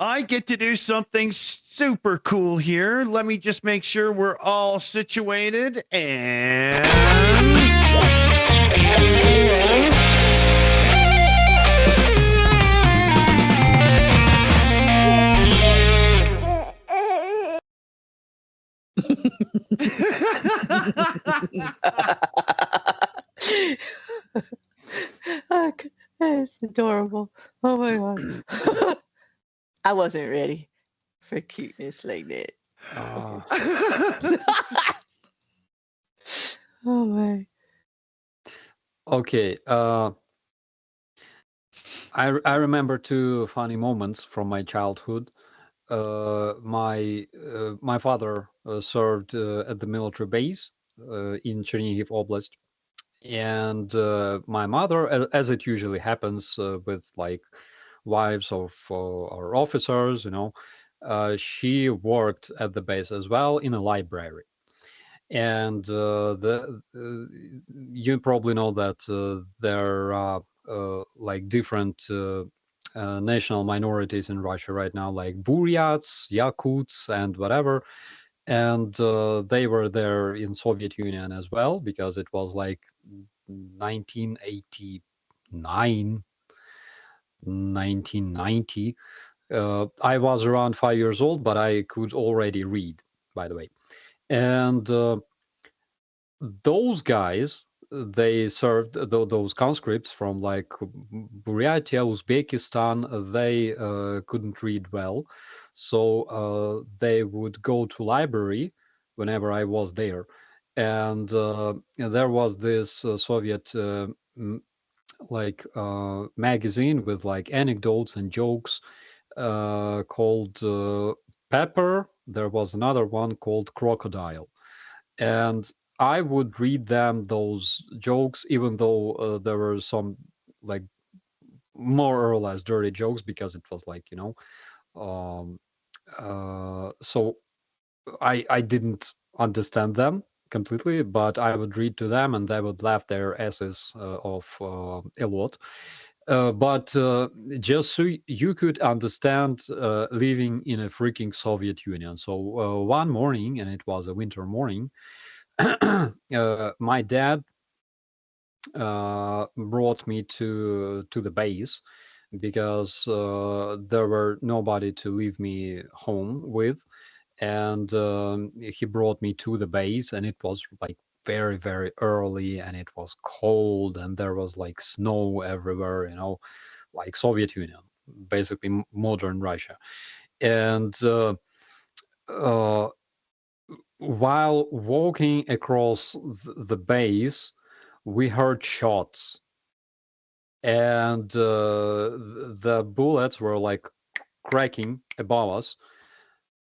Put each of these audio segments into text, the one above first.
I get to do something super cool here. Let me just make sure we're all situated and. It's adorable. Oh my god. I wasn't ready for cuteness like that. Uh, Oh my. okay. I remember two funny moments from my childhood. My father served at the military base in Chernihiv Oblast, and my mother, as it usually happens with like wives of our officers, she worked at the base as well in a library. And you probably know that there are like different national minorities in Russia right now, like Buryats, Yakuts, and whatever. And they were there in Soviet Union as well, because it was like 1989, 1990. I was around 5 years old, but I could already read, by the way. And those guys, they served those conscripts from like Buryatia, Uzbekistan. They couldn't read well, so they would go to library whenever I was there. And there was this Soviet like magazine with like anecdotes and jokes called Pepper. There was another one called Crocodile, and I would read them those jokes, even though there were some like more or less dirty jokes, because it was like um, so I didn't understand them completely, but I would read to them, and they would laugh their asses off a lot. But just so you could understand living in a freaking Soviet Union. So one morning, and it was a winter morning, my dad brought me to the base because there were nobody to leave me home with, and he brought me to the base, and it was like very very early, and it was cold, and there was like snow everywhere, like Soviet Union, basically modern Russia. And uh, while walking across the base, we heard shots, and the bullets were like cracking above us,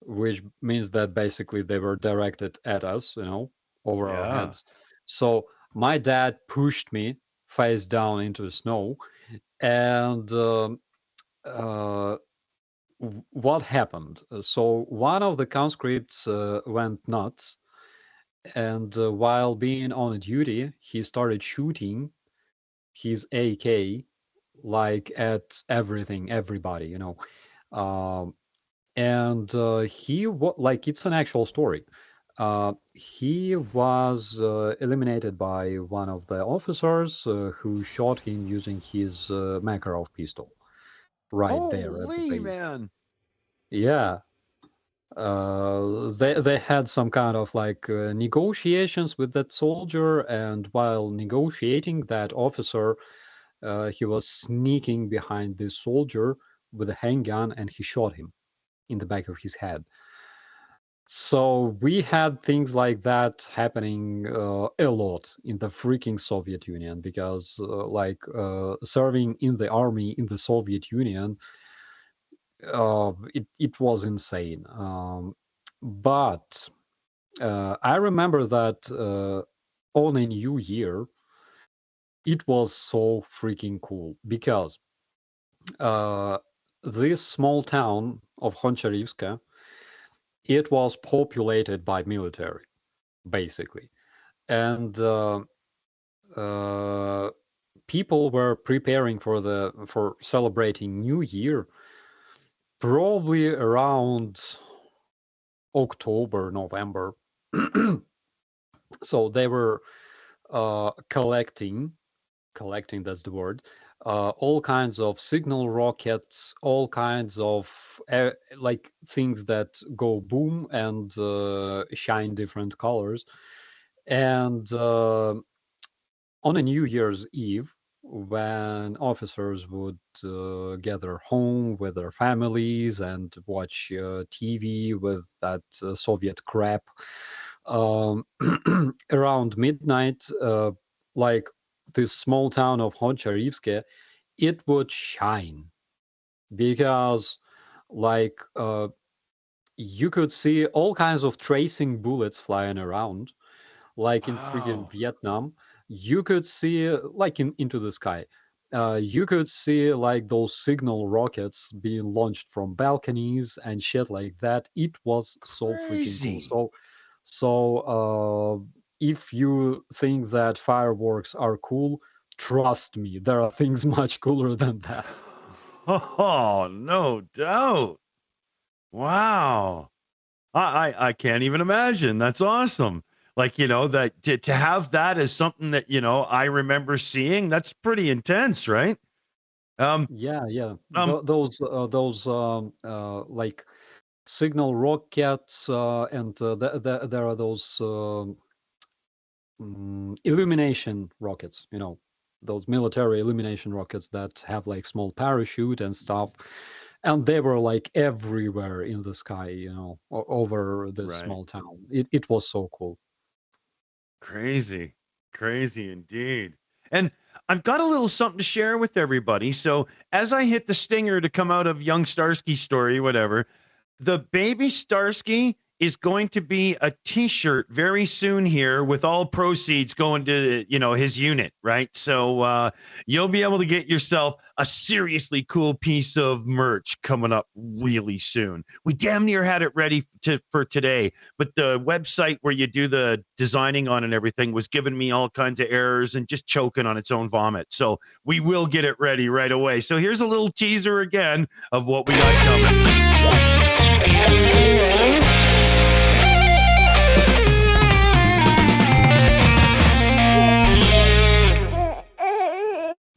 which means that basically they were directed at us, over our Yeah. heads. So my dad pushed me face down into the snow, and uh, what happened? So one of the conscripts went nuts, and while being on duty, he started shooting his AK like at everything, everybody, Um, and like it's an actual story. He was eliminated by one of the officers who shot him using his Makarov pistol right there at the Holy base. man. Yeah, they had some kind of like negotiations with that soldier, and while negotiating, that officer he was sneaking behind this soldier with a handgun, and he shot him in the back of his head. So we had things like that happening a lot in the freaking Soviet Union, because like serving in the army in the Soviet Union, it was insane. But I remember that on a new year, it was so freaking cool, because uh, this small town of Honcharivska, it was populated by military, basically. And uh, people were preparing for celebrating New Year probably around October, November. So they were collecting, that's the word, all kinds of signal rockets, all kinds of like things that go boom and shine different colors. And on a New Year's Eve, when officers would gather home with their families and watch TV with that Soviet crap, um, around midnight, like this small town of Honcharivske, it would shine because, like, you could see all kinds of tracing bullets flying around, like in friggin' Wow. Vietnam. You could see, like into the sky. You could see like those signal rockets being launched from balconies and shit like that. It was so freaking cool. Crazy. So if you think that fireworks are cool, trust me, there are things much cooler than that. Oh, no doubt. Wow. I can't even imagine. That's awesome. Like, that to have that as something that, I remember seeing, that's pretty intense, right? Um, Yeah, yeah. um, Those like signal rockets, and there are those illumination rockets. Those military illumination rockets that have like small parachute and stuff, and they were like everywhere in the sky. Over this right. small town. It was so cool. Crazy. Crazy indeed. And I've got a little something to share with everybody. So as I hit the stinger to come out of young Starsky's story, whatever, the baby Starsky is going to be a t-shirt very soon here with all proceeds going to his unit, right? So you'll be able to get yourself a seriously cool piece of merch coming up really soon. We damn near had it ready for today, but the website where you do the designing on and everything was giving me all kinds of errors and just choking on its own vomit. So we will get it ready right away. So here's a little teaser again of what we got coming.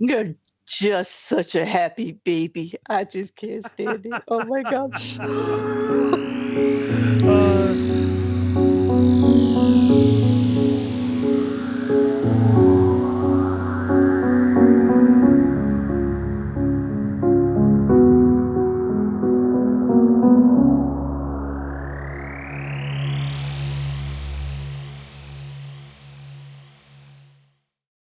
You're just such a happy baby. I just can't stand it. Oh my God.